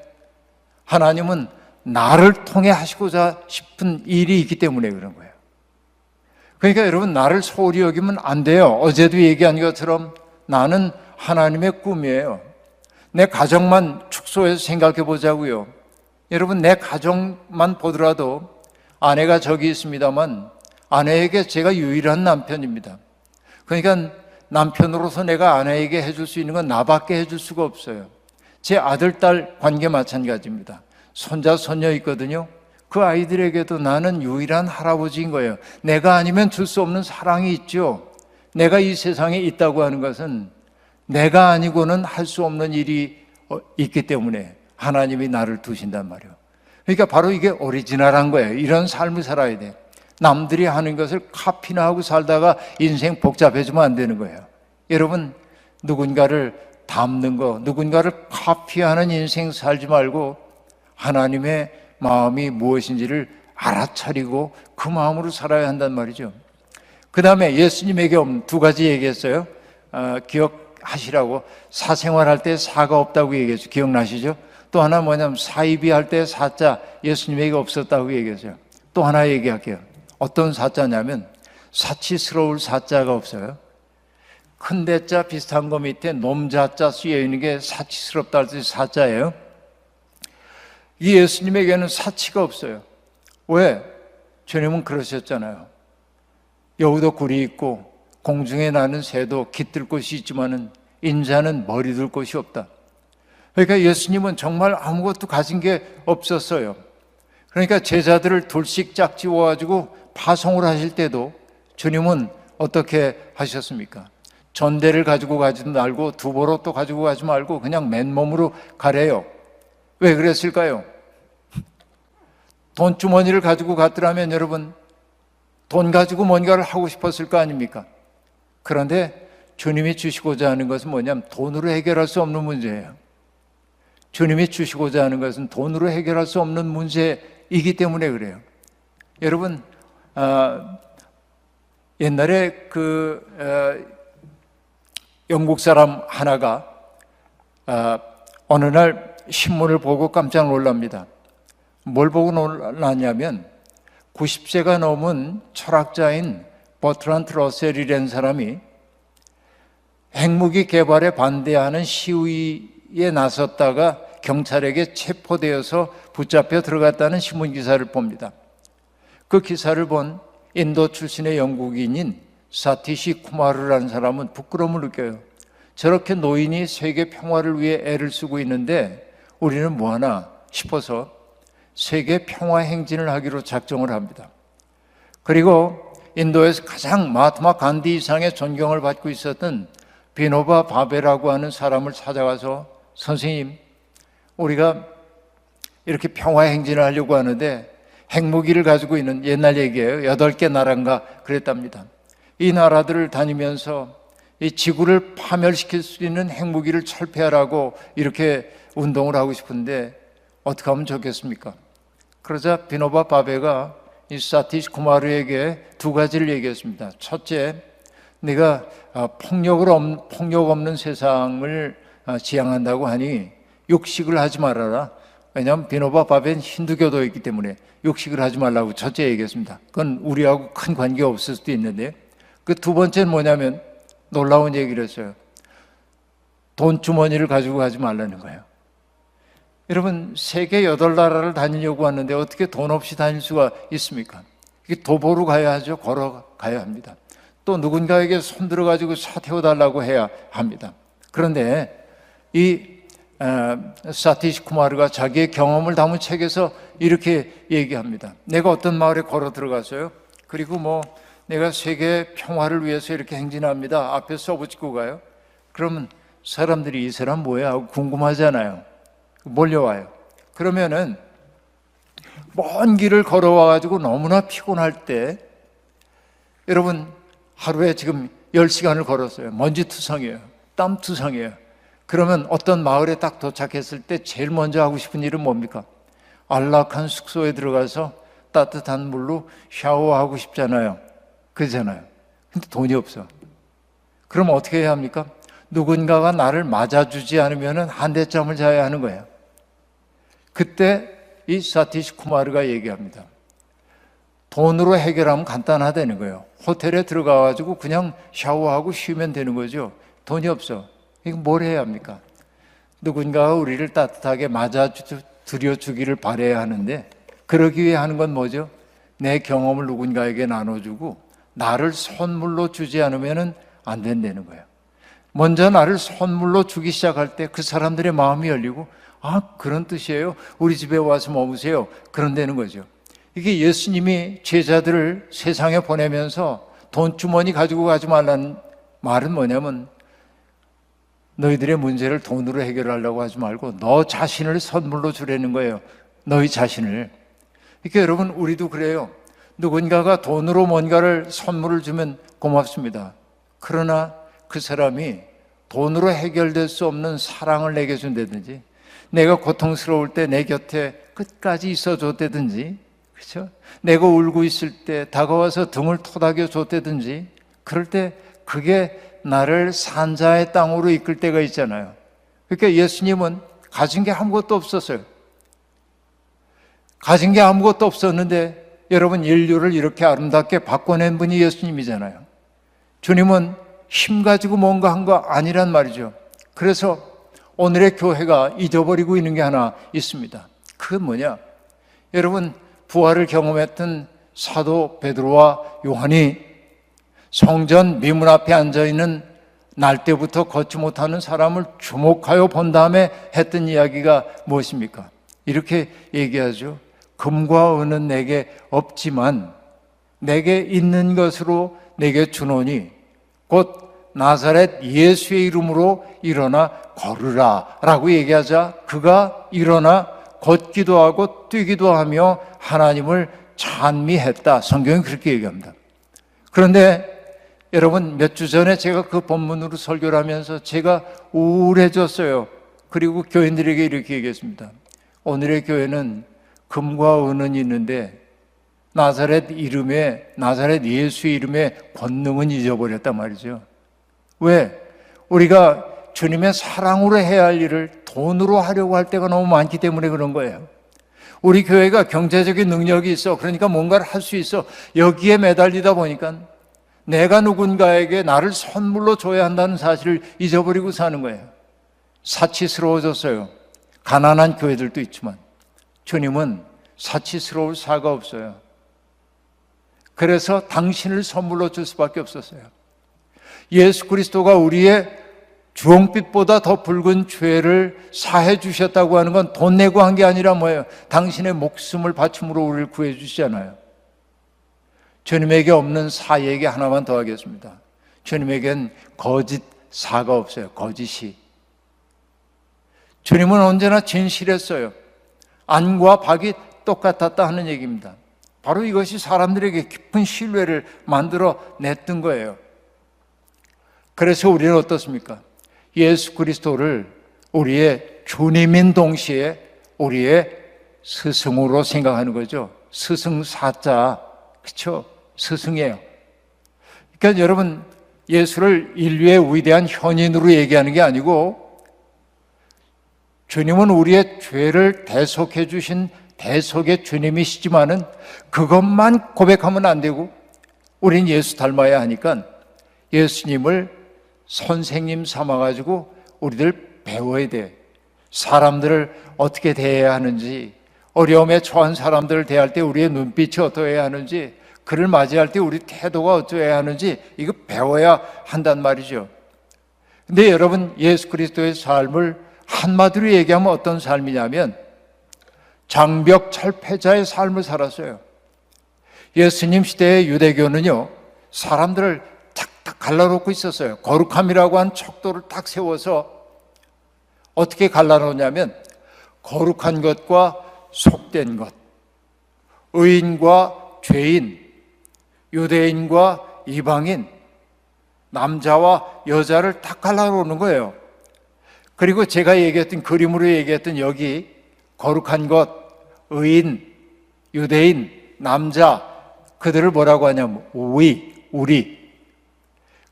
하나님은 나를 통해 하시고자 싶은 일이 있기 때문에 그런 거예요. 그러니까 여러분, 나를 소홀히 여기면 안 돼요. 어제도 얘기한 것처럼 나는 하나님의 꿈이에요. 내 가정만 축소해서 생각해 보자고요. 여러분, 내 가정만 보더라도 아내가 저기 있습니다만 아내에게 제가 유일한 남편입니다. 그러니까 남편으로서 내가 아내에게 해줄 수 있는 건 나밖에 해줄 수가 없어요. 제 아들, 딸 관계 마찬가지입니다. 손자, 손녀 있거든요. 그 아이들에게도 나는 유일한 할아버지인 거예요. 내가 아니면 줄 수 없는 사랑이 있죠. 내가 이 세상에 있다고 하는 것은 내가 아니고는 할 수 없는 일이 있기 때문에 하나님이 나를 두신단 말이에요. 그러니까 바로 이게 오리지널한 거예요. 이런 삶을 살아야 돼. 남들이 하는 것을 카피나 하고 살다가 인생 복잡해지면 안 되는 거예요. 여러분, 누군가를 닮는 거, 누군가를 카피하는 인생 살지 말고 하나님의 마음이 무엇인지를 알아차리고 그 마음으로 살아야 한단 말이죠. 그 다음에 예수님에게 두 가지 얘기했어요. 기억하시라고. 사생활할 때 사가 없다고 얘기했죠. 기억나시죠? 또 하나 뭐냐면 사이비 할 때 사자 예수님에게 없었다고 얘기했어요. 또 하나 얘기할게요. 어떤 사자냐면 사치스러울 사자가 없어요. 큰 대자 비슷한 거 밑에 놈자자 쓰여 있는 게 사치스럽다 할 때 사자예요. 이 예수님에게는 사치가 없어요. 왜? 주님은 그러셨잖아요. 여우도 굴이 있고 공중에 나는 새도 깃들 곳이 있지만은 인자는 머리 둘 곳이 없다. 그러니까 예수님은 정말 아무것도 가진 게 없었어요. 그러니까 제자들을 둘씩 짝지워가지고 파송을 하실 때도 주님은 어떻게 하셨습니까? 전대를 가지고 가지 말고 두보로 또 가지고 가지 말고 그냥 맨몸으로 가래요. 왜 그랬을까요? 돈주머니를 가지고 갔더라면 여러분, 돈 가지고 뭔가를 하고 싶었을 거 아닙니까? 그런데 주님이 주시고자 하는 것은 뭐냐면 돈으로 해결할 수 없는 문제예요. 주님이 주시고자 하는 것은 돈으로 해결할 수 없는 문제이기 때문에 그래요. 여러분, 옛날에 영국 사람 하나가 어느 날 신문을 보고 깜짝 놀랍니다. 뭘 보고 놀랐냐면 90세가 넘은 철학자인 버트란트 러셀이라는 사람이 핵무기 개발에 반대하는 시위에 나섰다가 경찰에게 체포되어서 붙잡혀 들어갔다는 신문 기사를 봅니다. 그 기사를 본 인도 출신의 영국인인 사티시 쿠마르라는 사람은 부끄러움을 느껴요. 저렇게 노인이 세계 평화를 위해 애를 쓰고 있는데 우리는 뭐하나 싶어서 세계 평화 행진을 하기로 작정을 합니다. 그리고 인도에서 가장 마하트마 간디 이상의 존경을 받고 있었던 비노바 바베라고 하는 사람을 찾아가서 선생님, 우리가 이렇게 평화 행진을 하려고 하는데 핵무기를 가지고 있는, 옛날 얘기예요, 8개 나라인가 그랬답니다. 이 나라들을 다니면서 이 지구를 파멸시킬 수 있는 핵무기를 철폐하라고 이렇게 운동을 하고 싶은데 어떻게 하면 좋겠습니까? 그러자 비노바 바베가 이 사티시 쿠마르에게 2가지를 얘기했습니다. 첫째, 네가 폭력 없는 세상을 지향한다고 하니 육식을 하지 말아라. 왜냐하면 비노바 바베는 힌두교도였기 때문에 육식을 하지 말라고 첫째 얘기했습니다. 그건 우리하고 큰 관계가 없을 수도 있는데, 그 2번째는 뭐냐면 놀라운 얘기를 했어요. 돈 주머니를 가지고 가지 말라는 거예요. 여러분, 세계 8나라를 다니려고 하는데 어떻게 돈 없이 다닐 수가 있습니까? 이게 도보로 가야 하죠. 걸어가야 합니다. 또 누군가에게 손들어 가지고 차 태워달라고 해야 합니다. 그런데 이 사티시 쿠마르가 자기의 경험을 담은 책에서 이렇게 얘기합니다. 내가 어떤 마을에 걸어 들어갔어요. 그리고 내가 세계 평화를 위해서 이렇게 행진합니다. 앞에 써붙이고 가요. 그러면 사람들이 이 사람 뭐야 하고 궁금하잖아요. 몰려와요. 그러면은 먼 길을 걸어와 가지고 너무나 피곤할 때, 여러분 하루에 지금 10시간을 걸었어요. 먼지투성이에요. 땀투성이에요. 그러면 어떤 마을에 딱 도착했을 때 제일 먼저 하고 싶은 일은 뭡니까? 안락한 숙소에 들어가서 따뜻한 물로 샤워하고 싶잖아요. 그러잖아요. 근데 돈이 없어. 그럼 어떻게 해야 합니까? 누군가가 나를 맞아주지 않으면 한 대잠을 자야 하는 거예요. 그때 이 사티시 쿠마르가 얘기합니다. 돈으로 해결하면 간단하다는 거예요. 호텔에 들어가가지고 그냥 샤워하고 쉬면 되는 거죠. 돈이 없어. 이거 뭘 해야 합니까? 누군가가 우리를 따뜻하게 맞아들여주기를 바라야 하는데, 그러기 위해 하는 건 뭐죠? 내 경험을 누군가에게 나눠주고 나를 선물로 주지 않으면 안 된다는 거예요. 먼저 나를 선물로 주기 시작할 때 그 사람들의 마음이 열리고, 그런 뜻이에요. 우리 집에 와서 머무세요. 그런다는 거죠. 이게 예수님이 제자들을 세상에 보내면서 돈주머니 가지고 가지 말라는 말은 뭐냐면, 너희들의 문제를 돈으로 해결하려고 하지 말고 너 자신을 선물로 주라는 거예요. 너희 자신을. 그러니까 여러분, 우리도 그래요. 누군가가 돈으로 뭔가를 선물을 주면 고맙습니다. 그러나 그 사람이 돈으로 해결될 수 없는 사랑을 내게 준다든지, 내가 고통스러울 때 내 곁에 끝까지 있어줬다든지, 그렇죠? 내가 울고 있을 때 다가와서 등을 토닥여 줬다든지, 그럴 때 그게 나를 산자의 땅으로 이끌 때가 있잖아요. 그러니까 예수님은 가진 게 아무것도 없었어요. 가진 게 아무것도 없었는데 여러분, 인류를 이렇게 아름답게 바꿔낸 분이 예수님이잖아요. 주님은 힘 가지고 뭔가 한 거 아니란 말이죠. 그래서 오늘의 교회가 잊어버리고 있는 게 하나 있습니다. 그건 뭐냐? 여러분, 부활을 경험했던 사도 베드로와 요한이 성전 미문 앞에 앉아있는 날때부터 걷지 못하는 사람을 주목하여 본 다음에 했던 이야기가 무엇입니까? 이렇게 얘기하죠. 금과 은은 내게 없지만 내게 있는 것으로 내게 주노니 곧 나사렛 예수의 이름으로 일어나 걸으라 라고 얘기하자 그가 일어나 걷기도 하고 뛰기도 하며 하나님을 찬미했다. 성경은 그렇게 얘기합니다. 그런데 여러분, 몇 주 전에 제가 그 본문으로 설교를 하면서 제가 우울해졌어요. 그리고 교인들에게 이렇게 얘기했습니다. 오늘의 교회는 금과 은은 있는데 나사렛 예수의 이름의 권능은 잊어버렸단 말이죠. 왜? 우리가 주님의 사랑으로 해야 할 일을 돈으로 하려고 할 때가 너무 많기 때문에 그런 거예요. 우리 교회가 경제적인 능력이 있어. 그러니까 뭔가를 할 수 있어. 여기에 매달리다 보니까 내가 누군가에게 나를 선물로 줘야 한다는 사실을 잊어버리고 사는 거예요. 사치스러워졌어요. 가난한 교회들도 있지만 주님은 사치스러울 사가 없어요. 그래서 당신을 선물로 줄 수밖에 없었어요. 예수 그리스도가 우리의 주홍빛보다 더 붉은 죄를 사해 주셨다고 하는 건 돈 내고 한 게 아니라 뭐예요? 당신의 목숨을 바침으로 우리를 구해 주시잖아요. 주님에게 없는 사에게 하나만 더 하겠습니다. 주님에겐 거짓 사가 없어요. 거짓이. 주님은 언제나 진실했어요. 안과 박이 똑같았다 하는 얘기입니다. 바로 이것이 사람들에게 깊은 신뢰를 만들어 냈던 거예요. 그래서 우리는 어떻습니까? 예수 그리스도를 우리의 주님인 동시에 우리의 스승으로 생각하는 거죠. 스승사자, 그렇죠? 스승이에요. 그러니까 여러분, 예수를 인류의 위대한 현인으로 얘기하는 게 아니고 주님은 우리의 죄를 대속해 주신 대속의 주님이시지만은 그것만 고백하면 안 되고 우린 예수 닮아야 하니까 예수님을 선생님 삼아가지고 우리들 배워야 돼. 사람들을 어떻게 대해야 하는지, 어려움에 처한 사람들을 대할 때 우리의 눈빛이 어떠해야 하는지, 그를 맞이할 때 우리 태도가 어떠해야 하는지 이거 배워야 한단 말이죠. 근데 여러분, 예수 그리스도의 삶을 한마디로 얘기하면 어떤 삶이냐면 장벽철폐자의 삶을 살았어요. 예수님 시대의 유대교는요, 사람들을 탁탁 갈라놓고 있었어요. 거룩함이라고 한 척도를 딱 세워서 어떻게 갈라놓냐면 거룩한 것과 속된 것, 의인과 죄인, 유대인과 이방인, 남자와 여자를 딱 갈라놓는 거예요. 그리고 제가 얘기했던, 그림으로 얘기했던 여기 거룩한 것, 의인, 유대인, 남자, 그들을 뭐라고 하냐면 우리.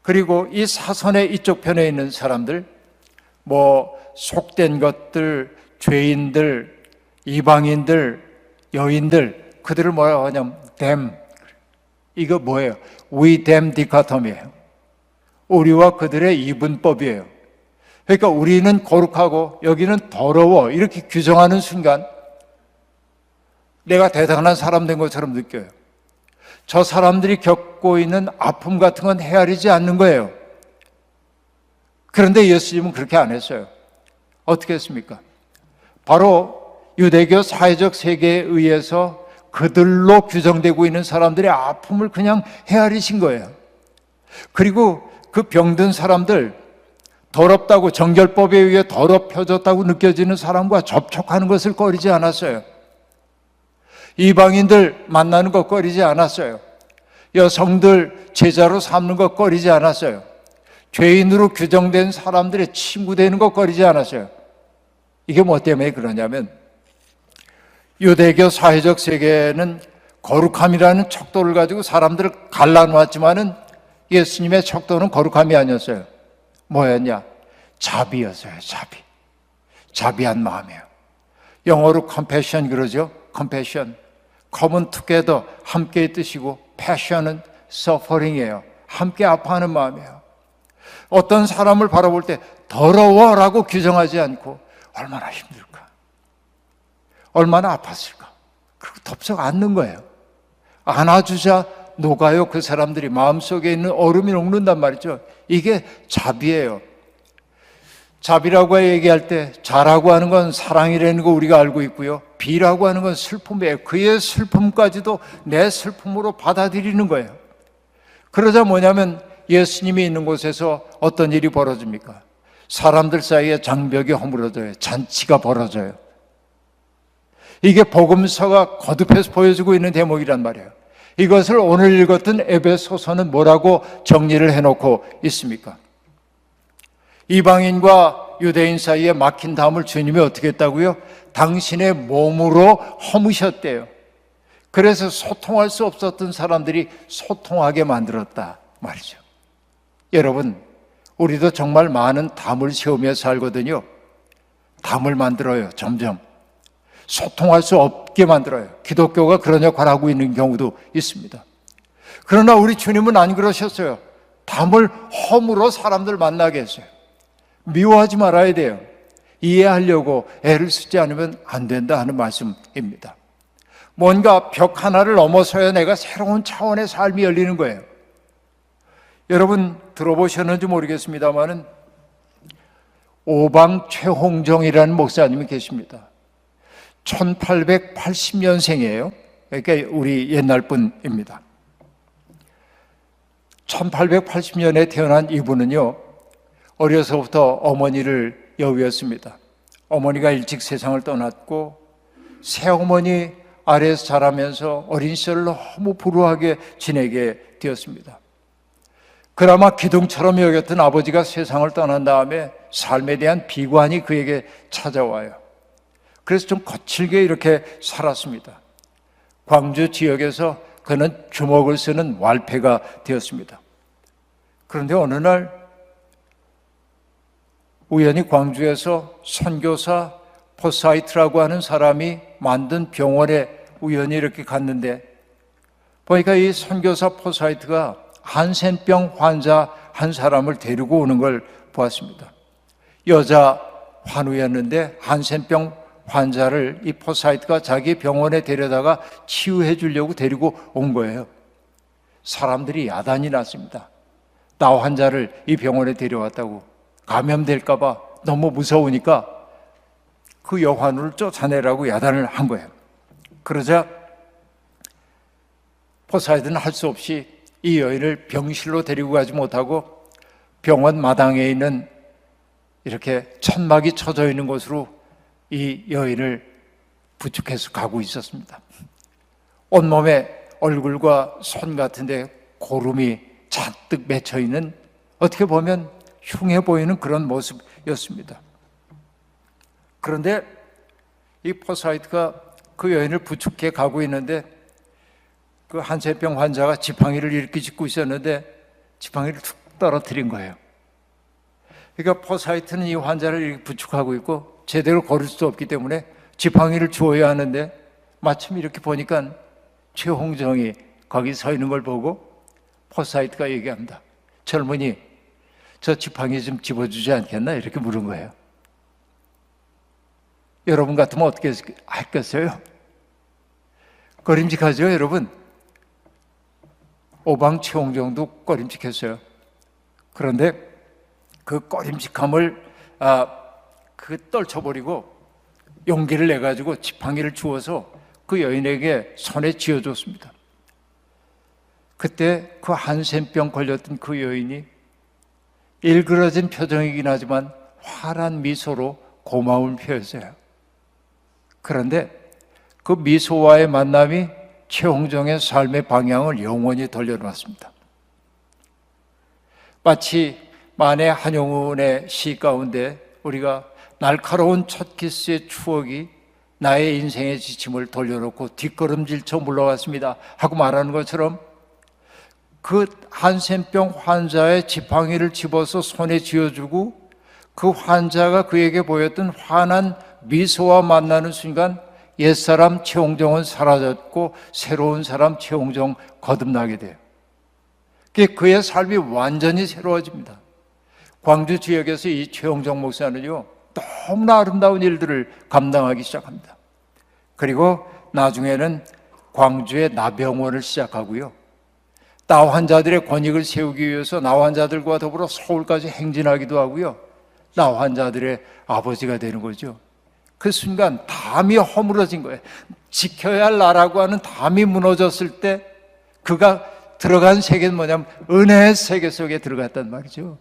그리고 이 사선의 이쪽 편에 있는 사람들, 뭐 속된 것들, 죄인들, 이방인들, 여인들, 그들을 뭐라고 하냐면 them. 이거 뭐예요? we them 디카톰이에요. 우리와 그들의 이분법이에요. 그러니까 우리는 거룩하고 여기는 더러워, 이렇게 규정하는 순간 내가 대단한 사람 된 것처럼 느껴요. 저 사람들이 겪고 있는 아픔 같은 건 헤아리지 않는 거예요. 그런데 예수님은 그렇게 안 했어요. 어떻게 했습니까? 바로 유대교 사회적 세계에 의해서 그들로 규정되고 있는 사람들의 아픔을 그냥 헤아리신 거예요. 그리고 그 병든 사람들, 더럽다고, 정결법에 의해 더럽혀졌다고 느껴지는 사람과 접촉하는 것을 꺼리지 않았어요. 이방인들 만나는 것 꺼리지 않았어요. 여성들 제자로 삼는 것 꺼리지 않았어요. 죄인으로 규정된 사람들의 친구 되는 것 꺼리지 않았어요. 이게 뭐 때문에 그러냐면 유대교 사회적 세계는 거룩함이라는 척도를 가지고 사람들을 갈라놓았지만은 예수님의 척도는 거룩함이 아니었어요. 뭐였냐? 자비였어요. 자비한 마음이에요. 영어로 compassion 그러죠. compassion. common together, 함께의 뜻이고, passion은 suffering이에요. 함께 아파하는 마음이에요. 어떤 사람을 바라볼 때 더러워라고 규정하지 않고 얼마나 힘들까, 얼마나 아팠을까, 그리고 덥석 안는 거예요. 안아주자 녹아요. 그 사람들이 마음속에 있는 얼음이 녹는단 말이죠. 이게 자비예요. 자비라고 얘기할 때 자라고 하는 건 사랑이라는 거 우리가 알고 있고요, 비라고 하는 건 슬픔이에요. 그의 슬픔까지도 내 슬픔으로 받아들이는 거예요. 그러자 뭐냐면 예수님이 있는 곳에서 어떤 일이 벌어집니까? 사람들 사이에 장벽이 허물어져요. 잔치가 벌어져요. 이게 복음서가 거듭해서 보여주고 있는 대목이란 말이에요. 이것을 오늘 읽었던 에베소서는 뭐라고 정리를 해놓고 있습니까? 이방인과 유대인 사이에 막힌 담을 주님이 어떻게 했다고요? 당신의 몸으로 허무셨대요. 그래서 소통할 수 없었던 사람들이 소통하게 만들었다 말이죠. 여러분, 우리도 정말 많은 담을 세우며 살거든요. 담을 만들어요. 점점 소통할 수 없게 만들어요. 기독교가 그런 역할을 하고 있는 경우도 있습니다. 그러나 우리 주님은 안 그러셨어요. 담을 허물어 사람들 만나게 했어요. 미워하지 말아야 돼요. 이해하려고 애를 쓰지 않으면 안 된다 하는 말씀입니다. 뭔가 벽 하나를 넘어서야 내가 새로운 차원의 삶이 열리는 거예요. 여러분 들어보셨는지 모르겠습니다만은 오방 최홍정이라는 목사님이 계십니다. 1880년생이에요. 그러니까 우리 옛날 분입니다. 1880년에 태어난 이분은요, 어려서부터 어머니를 여위었습니다. 어머니가 일찍 세상을 떠났고 새어머니 아래에서 자라면서 어린 시절을 너무 불우하게 지내게 되었습니다. 그나마 기둥처럼 여겼던 아버지가 세상을 떠난 다음에 삶에 대한 비관이 그에게 찾아와요. 그래서 좀 거칠게 이렇게 살았습니다. 광주 지역에서 그는 주먹을 쓰는 wal패가 되었습니다. 그런데 어느 날 우연히 광주에서 선교사 포사이트라고 하는 사람이 만든 병원에 우연히 이렇게 갔는데 보니까 이 선교사 포사이트가 한센병 환자 한 사람을 데리고 오는 걸 보았습니다. 여자 환우였는데 한센병 환자를 이 포사이트가 자기 병원에 데려다가 치유해 주려고 데리고 온 거예요. 사람들이 야단이 났습니다. 나 환자를 이 병원에 데려왔다고 감염될까 봐 너무 무서우니까 그 여환우를 쫓아내라고 야단을 한 거예요. 그러자 포사이트는 할 수 없이 이 여인을 병실로 데리고 가지 못하고 병원 마당에 있는 이렇게 천막이 쳐져 있는 곳으로 이 여인을 부축해서 가고 있었습니다. 온몸에 얼굴과 손 같은 데 고름이 잔뜩 맺혀 있는, 어떻게 보면 흉해 보이는 그런 모습이었습니다. 그런데 이 포사이트가 그 여인을 부축해 가고 있는데 그 한센병 환자가 지팡이를 이렇게 짚고 있었는데 지팡이를 툭 떨어뜨린 거예요. 그러니까 포사이트는 이 환자를 이렇게 부축하고 있고 제대로 걸을 수 없기 때문에 지팡이를 주어야 하는데 마침 이렇게 보니까 최홍정이 거기 서 있는 걸 보고 포사이트가 얘기합니다. 젊은이, 저 지팡이 좀 집어주지 않겠나? 이렇게 물은 거예요. 여러분 같으면 어떻게 했겠어요? 꺼림직하죠, 여러분? 오방 최홍정도 꺼림직했어요. 그런데 그 꺼림직함을 떨쳐버리고 용기를 내가지고 지팡이를 주어서 그 여인에게 손에 쥐어줬습니다. 그때 그 한센병 걸렸던 그 여인이 일그러진 표정이긴 하지만 환한 미소로 고마움을 표했어요. 그런데 그 미소와의 만남이 최홍정의 삶의 방향을 영원히 돌려놓았습니다. 마치 만해 한용운의 시 가운데 우리가 날카로운 첫 키스의 추억이 나의 인생의 지침을 돌려놓고 뒷걸음질쳐 물러갔습니다 하고 말하는 것처럼 그 한센병 환자의 지팡이를 집어서 손에 쥐어주고 그 환자가 그에게 보였던 환한 미소와 만나는 순간 옛사람 최홍정은 사라졌고 새로운 사람 최홍정 거듭나게 돼요. 그의 삶이 완전히 새로워집니다. 광주 지역에서 이 최홍정 목사는요, 너무나 아름다운 일들을 감당하기 시작합니다. 그리고 나중에는 광주의 나병원을 시작하고요, 나 환자들의 권익을 세우기 위해서 나 환자들과 더불어 서울까지 행진하기도 하고요, 나 환자들의 아버지가 되는 거죠. 그 순간 담이 허물어진 거예요. 지켜야 할 나라고 하는 담이 무너졌을 때 그가 들어간 세계는 뭐냐면 은혜의 세계 속에 들어갔단 말이죠.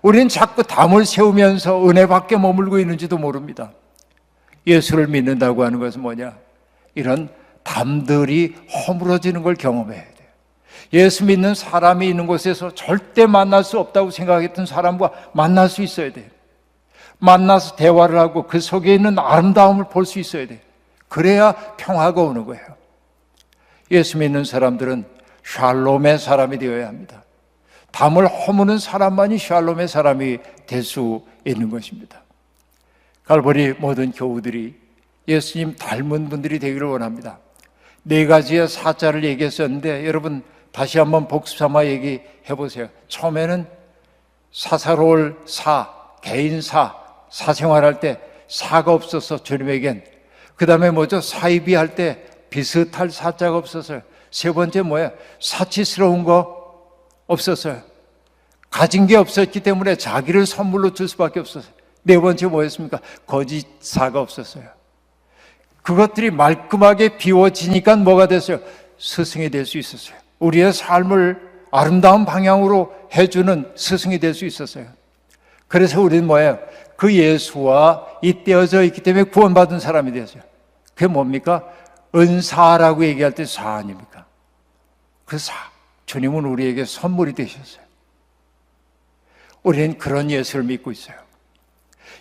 우리는 자꾸 담을 세우면서 은혜 밖에 머물고 있는지도 모릅니다. 예수를 믿는다고 하는 것은 뭐냐? 이런 담들이 허물어지는 걸 경험해야 돼요. 예수 믿는 사람이 있는 곳에서 절대 만날 수 없다고 생각했던 사람과 만날 수 있어야 돼요. 만나서 대화를 하고 그 속에 있는 아름다움을 볼 수 있어야 돼요. 그래야 평화가 오는 거예요. 예수 믿는 사람들은 샬롬의 사람이 되어야 합니다. 담을 허무는 사람만이 샬롬의 사람이 될 수 있는 것입니다. 갈보리 모든 교우들이 예수님 닮은 분들이 되기를 원합니다. 4가지의 사자를 얘기했었는데 여러분 다시 한번 복습 삼아 얘기해 보세요. 처음에는 사사로울 사, 개인사, 사생활할 때 사가 없어서 주님에겐, 그 다음에 뭐죠? 사이비 할 때 비슷할 사자가 없었어요. 세 번째 뭐예요? 사치스러운 거 없었어요. 가진 게 없었기 때문에 자기를 선물로 줄 수밖에 없었어요. 네 번째 뭐였습니까? 거짓사가 없었어요. 그것들이 말끔하게 비워지니까 뭐가 됐어요? 스승이 될 수 있었어요. 우리의 삶을 아름다운 방향으로 해주는 스승이 될 수 있었어요. 그래서 우리는 뭐예요? 그 예수와 잇대어져 있기 때문에 구원받은 사람이 되었어요. 그게 뭡니까? 은사라고 얘기할 때 사 아닙니까? 그 사, 주님은 우리에게 선물이 되셨어요. 우리는 그런 예수를 믿고 있어요.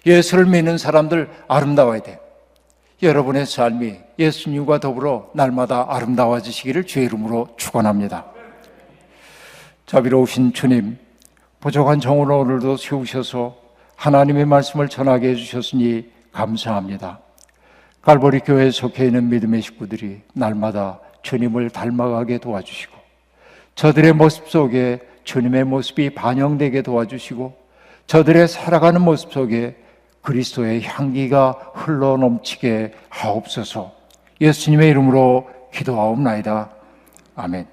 예수를 믿는 사람들 아름다워야 돼요. 여러분의 삶이 예수님과 더불어 날마다 아름다워지시기를 주의 이름으로 축원합니다. 자비로우신 주님, 부족한 정원을 오늘도 세우셔서 하나님의 말씀을 전하게 해주셨으니 감사합니다. 갈보리 교회에 속해 있는 믿음의 식구들이 날마다 주님을 닮아가게 도와주시고 저들의 모습 속에 주님의 모습이 반영되게 도와주시고 저들의 살아가는 모습 속에 그리스도의 향기가 흘러넘치게 하옵소서. 예수님의 이름으로 기도하옵나이다. 아멘.